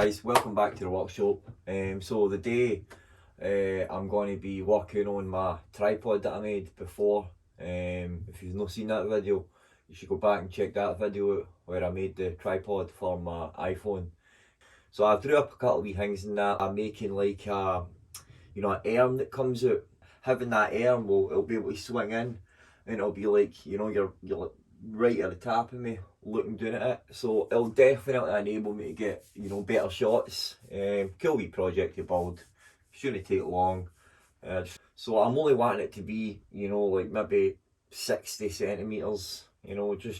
guys, welcome back to the workshop. So the day I'm going to be working on my tripod that I made before. If you've not seen that video, you should go back and check that video out where I made the tripod for my iPhone. So I drew up a couple of wee things in that. I'm making like a, an arm that comes out. Having that arm it'll be able to swing in, and it'll be like, you're right at the top of me looking down at it, so it'll definitely enable me to get better shots. Cool wee project to build, shouldn't take long. So I'm only wanting it to be like maybe 60 centimeters,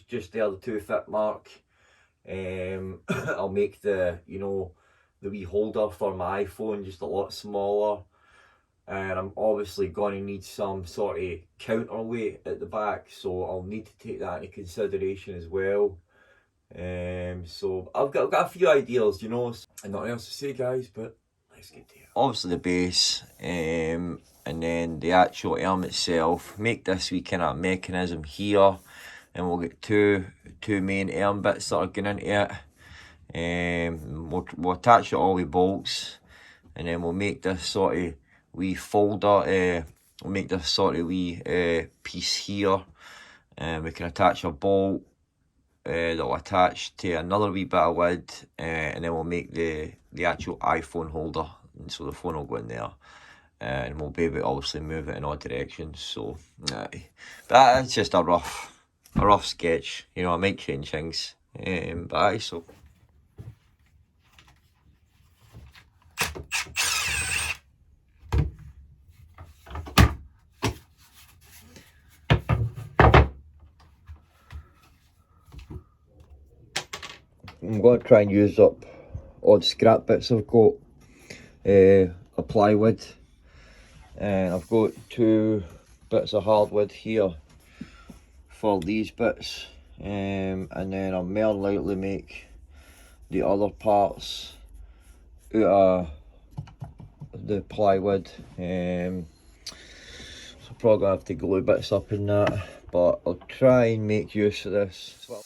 just there, the 2 foot mark. I'll make the the wee holder for my iPhone just a lot smaller, and I'm obviously going to need some sort of counterweight at the back, so I'll need to take that into consideration as well. So I've got a few ideas, and nothing else to say, guys, but let's get to it. Obviously the base, and then the actual arm itself. Make this wee kind of mechanism here, and we'll get two main arm bits that are going into it. We'll attach it all with bolts, and then we'll make this sort of wee folder. We'll make this sort of wee piece here, and we can attach a bolt that'll attach to another wee bit of wood, and then we'll make the actual iPhone holder, and so the phone will go in there, and we'll be able to obviously move it in all directions. So but that's just a rough sketch. I might change things, but aye, so I'm going to try and use up all the scrap bits I've got, a plywood, and I've got 2 bits of hardwood here for these bits, and then I'll more likely make the other parts out of the plywood. So probably going to have to glue bits up in that, but I'll try and make use of this as well.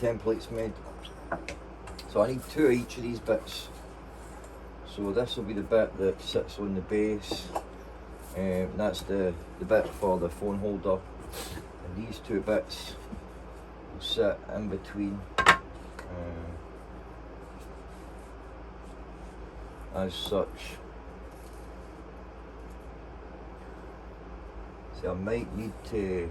templates made. So I need 2 of each of these bits. So this will be the bit that sits on the base, that's the bit for the phone holder, and these 2 bits will sit in between as such. So I might need to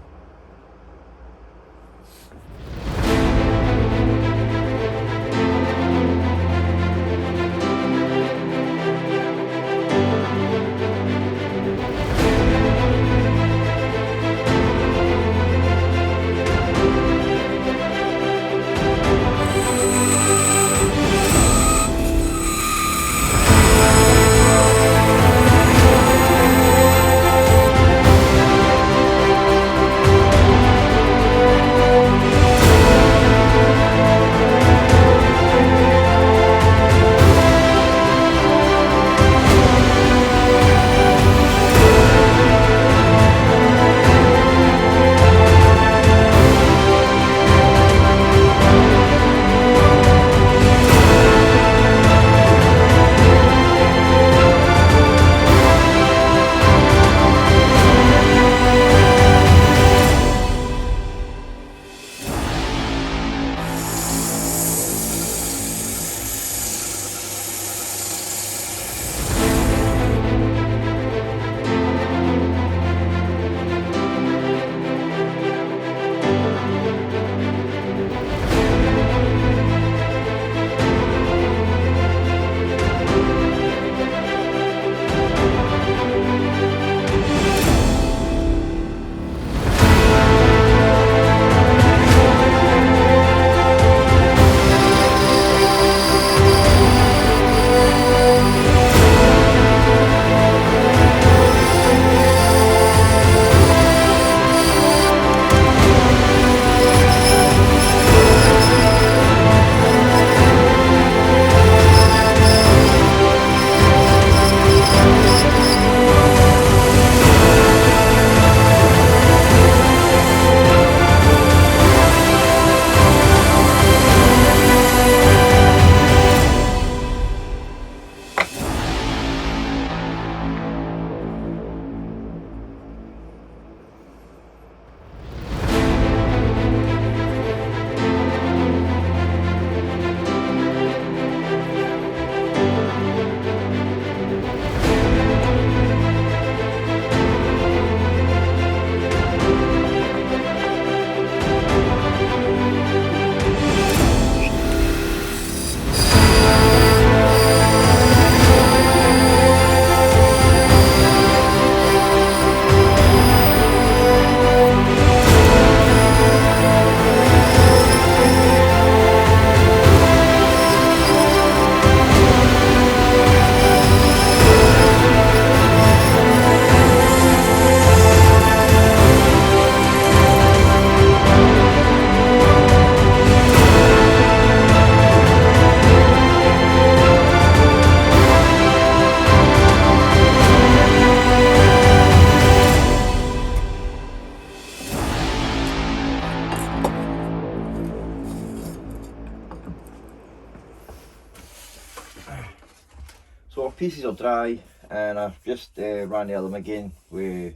So our pieces are dry, and I've just ran over them again with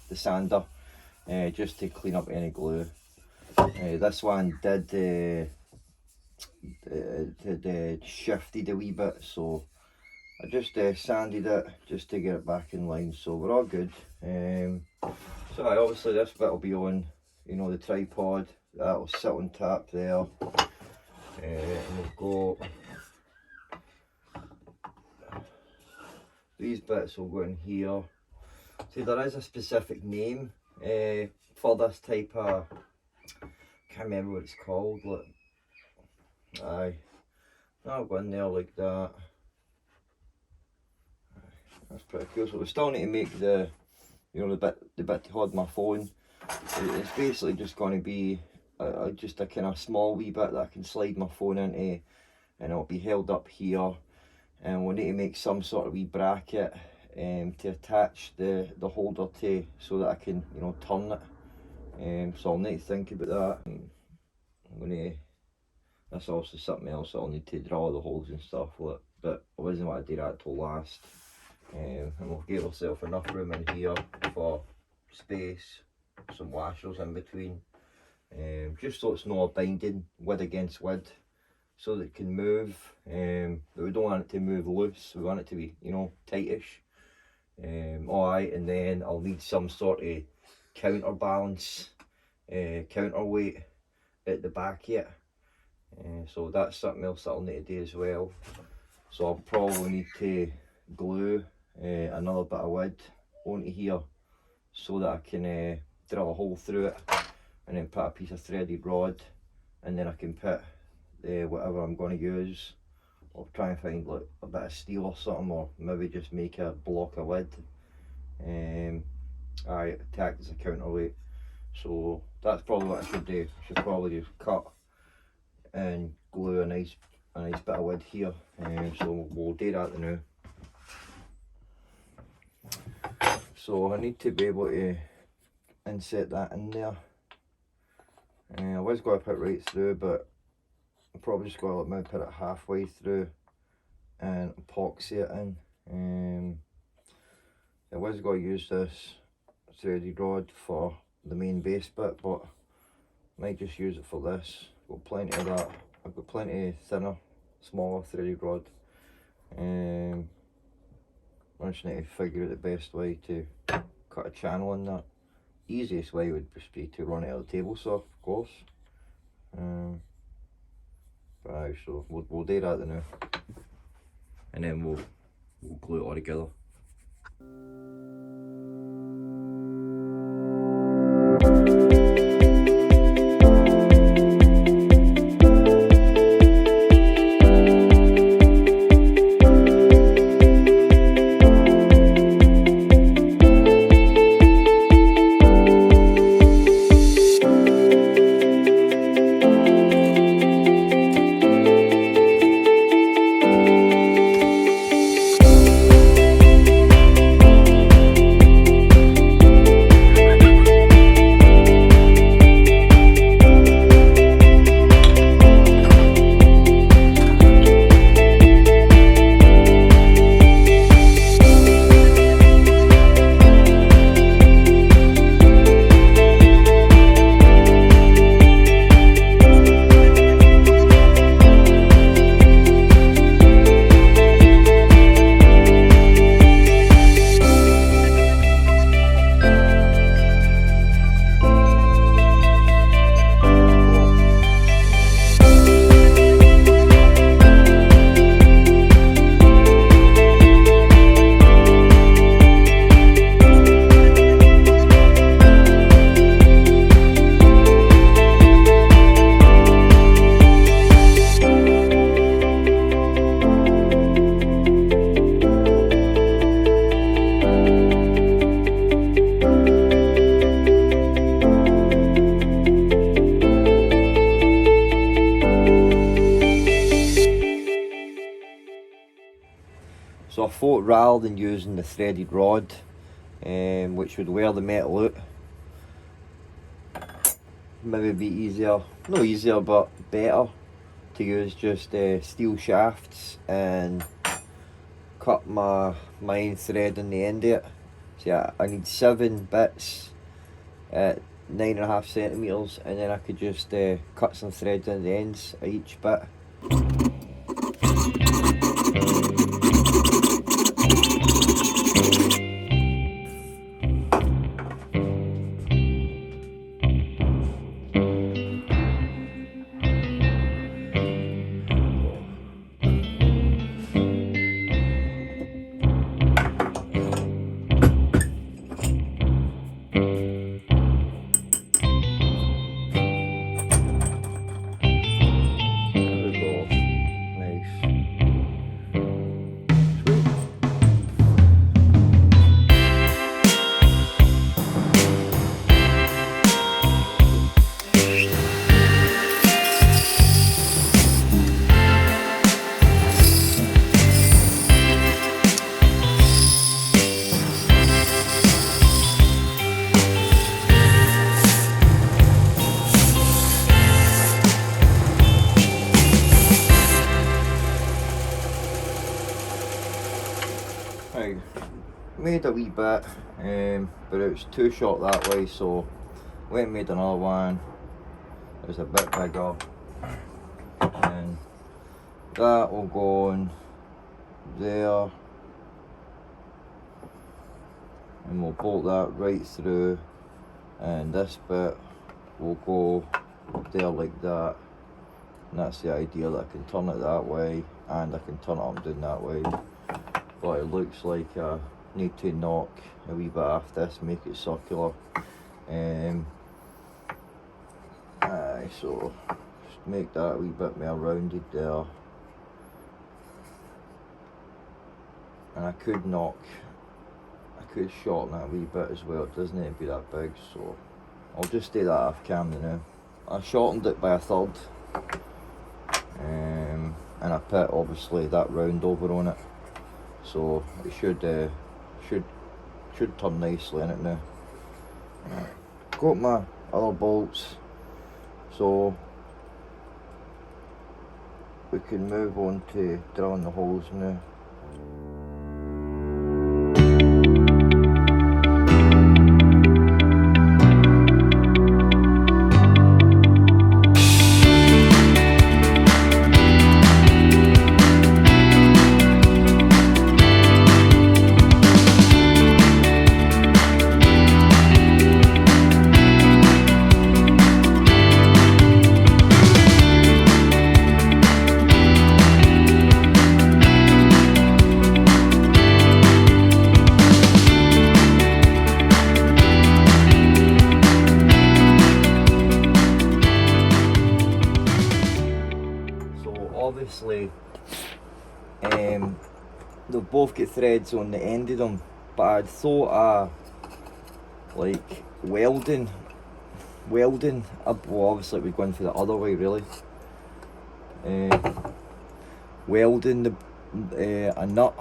the sander just to clean up any glue. This one did shifted a wee bit, so I just sanded it just to get it back in line, so we're all good. So obviously this bit will be on, you know, the tripod, that will sit on top there, and we've got these bits will go in here. See, there is a specific name for this type of, can't remember what it's called. Look, aye, that'll go in there like that. That's pretty cool. So we still need to make the, you know, the bit to hold my phone. It's basically just going to be just a kind of small wee bit that I can slide my phone into, and it'll be held up here. And we'll need to make some sort of wee bracket to attach the holder to, so that I can, you know, turn it. So I'll need to think about that. I'm going to That's also something else I'll need to draw the holes and stuff with, but I wasn't want to do that till last. And we'll give ourselves enough room in here for space, some washers in between, just so it's not binding wood against wood, so that it can move. But we don't want it to move loose, we want it to be, you know, tightish. Alright, and then I'll need some sort of counterbalance, counterweight at the back here. So that's something else that I'll need to do as well. So I'll probably need to glue another bit of wood onto here so that I can drill a hole through it and then put a piece of threaded rod, and then I can put whatever I'm going to use. I'll try and find like a bit of steel or something, or maybe just make a block of wood. I act as a counterweight. So that's probably what I should do. I should probably just cut and glue a nice bit of wood here. So we'll do that now. So I need to be able to inset that in there. I was going to put right through, but I'm probably just going to maybe put it halfway through and epoxy it in. I was going to use this threaded rod for the main base bit, but I might just use it for this. Got plenty of that. I've got plenty of thinner, smaller threaded rod. I just need to figure out the best way to cut a channel in that. Easiest way would just be to run it out of the table saw, of course. Right, so we'll do that now, and then we'll glue it all together. So I thought rather than using the threaded rod, which would wear the metal out, maybe be easier, not easier but better, to use just steel shafts and cut my main thread in the end of it. So yeah, I need 7 bits at 9.5 centimetres, and then I could just cut some threads in the ends of each bit. Right, made a wee bit, but it was too short that way, so went and made another one. It was a bit bigger, and that will go on there, and we'll bolt that right through, and this bit will go there like that, and that's the idea, that I can turn it that way and I can turn it up and down that way. But it looks like I need to knock a wee bit off this, make it circular. So just make that a wee bit more rounded there. And I could shorten that a wee bit as well. It doesn't need to be that big, so I'll just do that off camera now. I shortened it by a third, and I put obviously that round over on it, so it should turn nicely in it now. Got my other bolts, so we can move on to drilling the holes now. Obviously, they've both got threads on the end of them, but I'd thought like welding, well, obviously we're going for the other way really. Welding a nut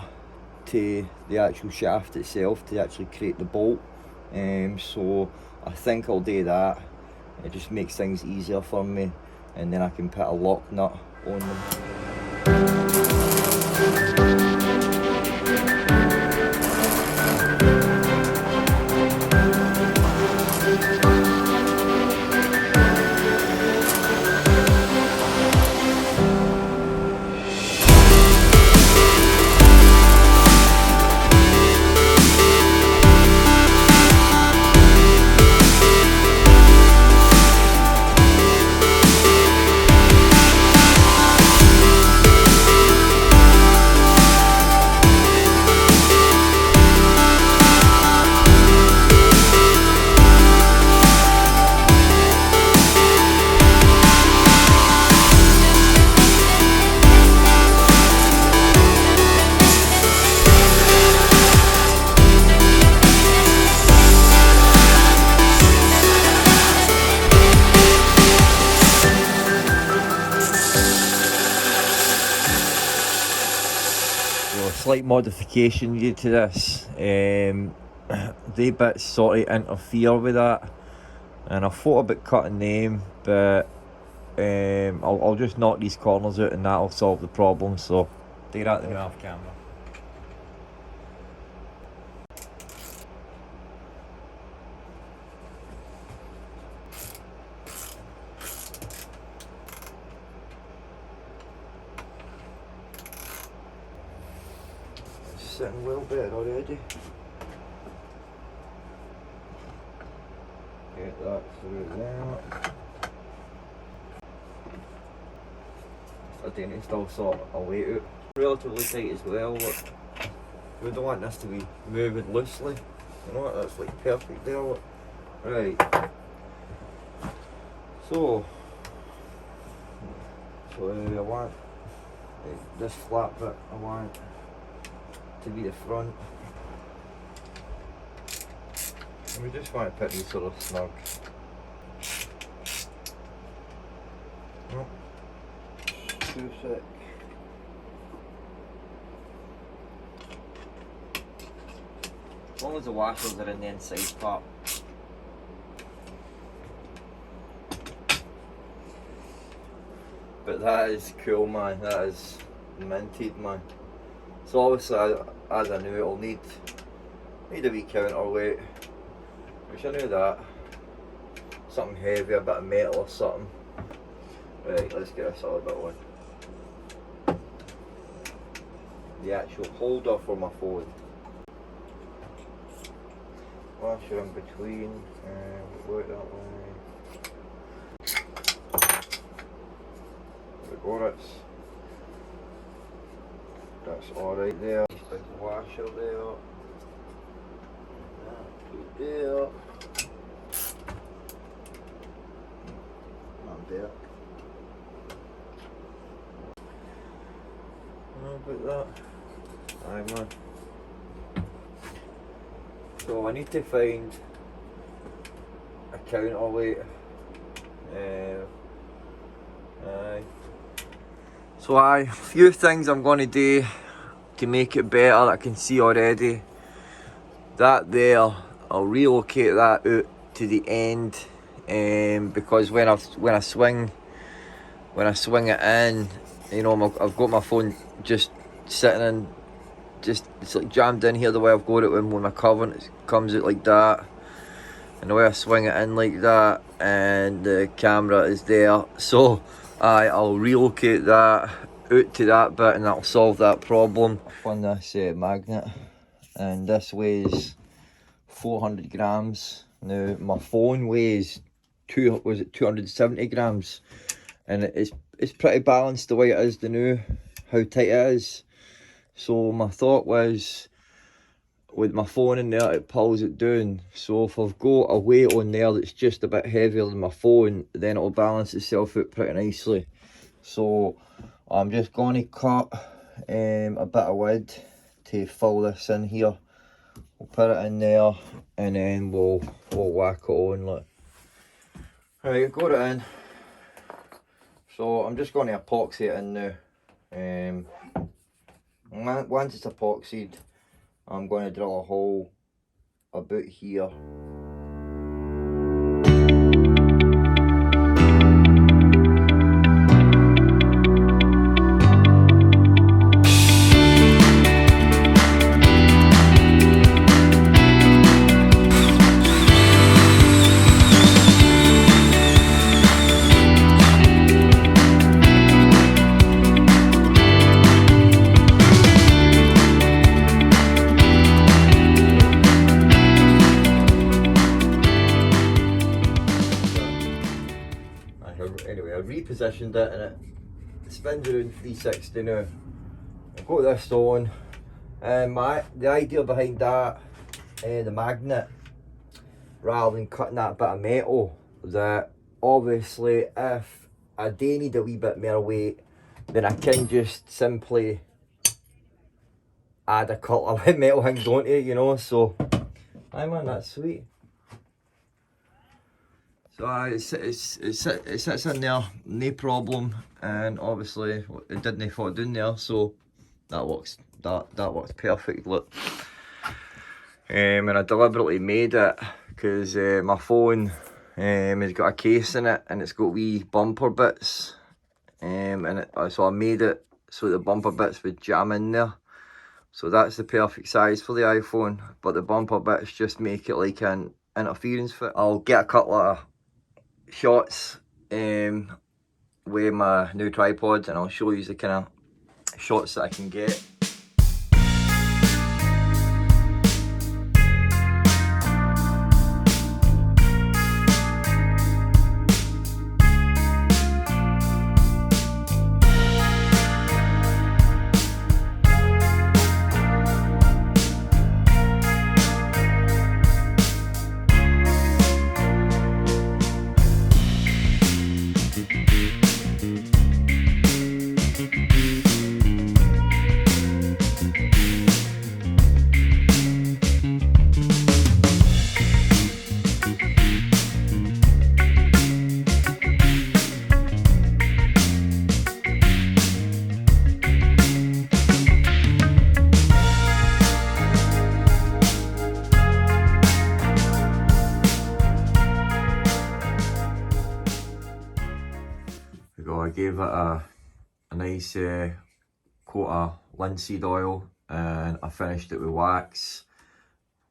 to the actual shaft itself to actually create the bolt. So I think I'll do that. It just makes things easier for me, and then I can put a lock nut on them. Slight modification due to this. They bits sort of interfere with that, and I thought about cutting them, but I'll just knock these corners out and that'll solve the problem. So do that now off camera. Sitting well better already. Get that through there. I do need to still sort a weight out. Relatively tight as well. Look. We don't want this to be moving loosely. You know what? That's like perfect there. Look. Right. So I want this flat bit. I want to be the front, and we just want to put these sort of snug. Oh, too thick. As long as the washers are in the inside part. But that is cool, man. That is minted, man. So obviously as I knew, it'll need a wee counterweight, which I knew that. Something heavy, a bit of metal or something. Right, let's get a solid bit one. The actual holder for my phone. Washer in between, work that way. There we go, that's alright there. Just like the washer there. That there. Not there. How about that? Aye man. So I need to find a counterweight. So a few things I'm going to do to make it better that I can see already. That there, I'll relocate that out to the end, because when I swing it in, you know, I've got my phone just sitting in. It's like jammed in here the way I've got it when my cover comes out like that, and the way I swing it in like that, and the camera is there. So I'll relocate that out to that bit, and that'll solve that problem. I found this magnet, and this weighs 400 grams. Now my phone weighs 270 grams, and it's pretty balanced the way it is. The new how tight it is. So my thought was, with my phone in there, it pulls it down. So if I've got a weight on there that's just a bit heavier than my phone, then it'll balance itself out pretty nicely. So I'm just going to cut a bit of wood to fill this in here. We'll put it in there, and then we'll whack it on. Look. Right, got it in. So I'm just going to epoxy it in now. Once it's epoxied, I'm going to drill a hole about here. Anyway, I repositioned it and it spins around 360 now. I've got this on, and the idea behind that, the magnet, rather than cutting that bit of metal, that obviously if I do need a wee bit more weight, then I can just simply add a couple of metal things onto it, you know. So aye man, that's sweet. So it sits in there, no problem, and obviously it didn't fall down there, so that works perfect. Look, and I deliberately made it because my phone has got a case in it, and it's got wee bumper bits, so I made it so the bumper bits would jam in there. So that's the perfect size for the iPhone, but the bumper bits just make it like an interference fit. I'll get a couple of shots with my new tripod, and I'll show you the kind of shots that I can get. I gave it a nice coat of linseed oil, and I finished it with wax,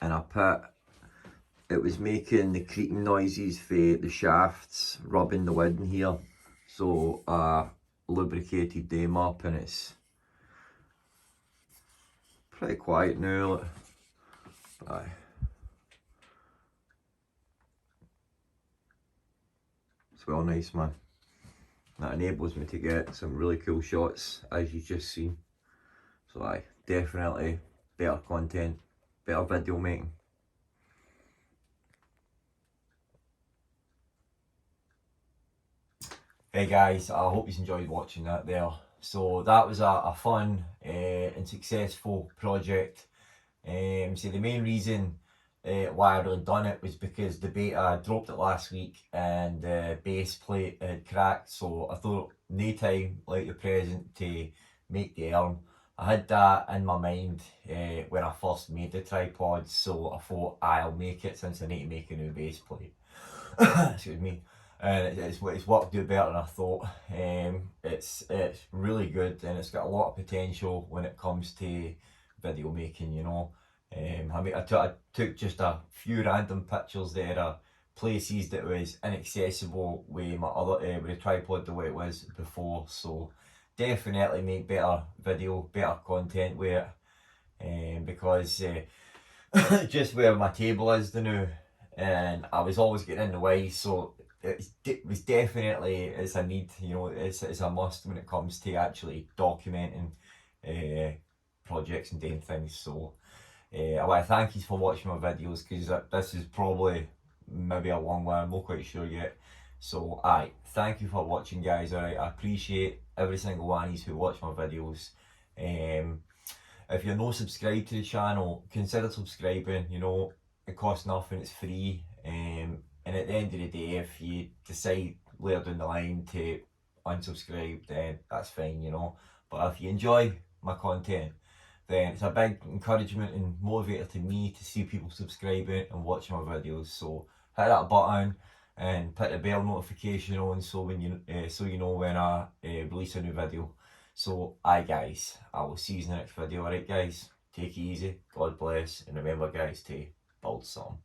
and it was making the creaking noises for the shafts rubbing the wood in here, so I lubricated them up, and it's pretty quiet now. Look. Aye. It's well nice, man. That enables me to get some really cool shots, as you've just seen. So aye, definitely better content, better video making. Hey guys, I hope you enjoyed watching that there. So that was a fun and successful project. So the main reason why I really done it was because the beta, I dropped it last week and the base plate had cracked, so I thought no time like the present to make the arm. I had that in my mind when I first made the tripod, so I thought I'll make it since I need to make a new base plate. Excuse me. And it's worked out better than I thought. It's really good, and it's got a lot of potential when it comes to video making, you know. I took just a few random pictures there of places that was inaccessible with my other with the tripod the way it was before, so definitely make better video, better content with it, because just where my table is now, and I was always getting in the way, so it was definitely, it's a need, you know, it's a must when it comes to actually documenting projects and doing things. So I want to thank you for watching my videos, because this is probably maybe a long one, I'm not quite sure yet. So aye, thank you for watching, guys. Alright, I appreciate every single one of you who watch my videos. If you're not subscribed to the channel, consider subscribing. You know, it costs nothing, it's free. And at the end of the day, if you decide later down the line to unsubscribe, then that's fine, you know. But if you enjoy my content, then it's a big encouragement and motivator to me to see people subscribing and watching my videos. So hit that button and put the bell notification on, so when you know when I release a new video. So aye guys, I will see you in the next video. Alright guys, take it easy, God bless, and remember guys to build something.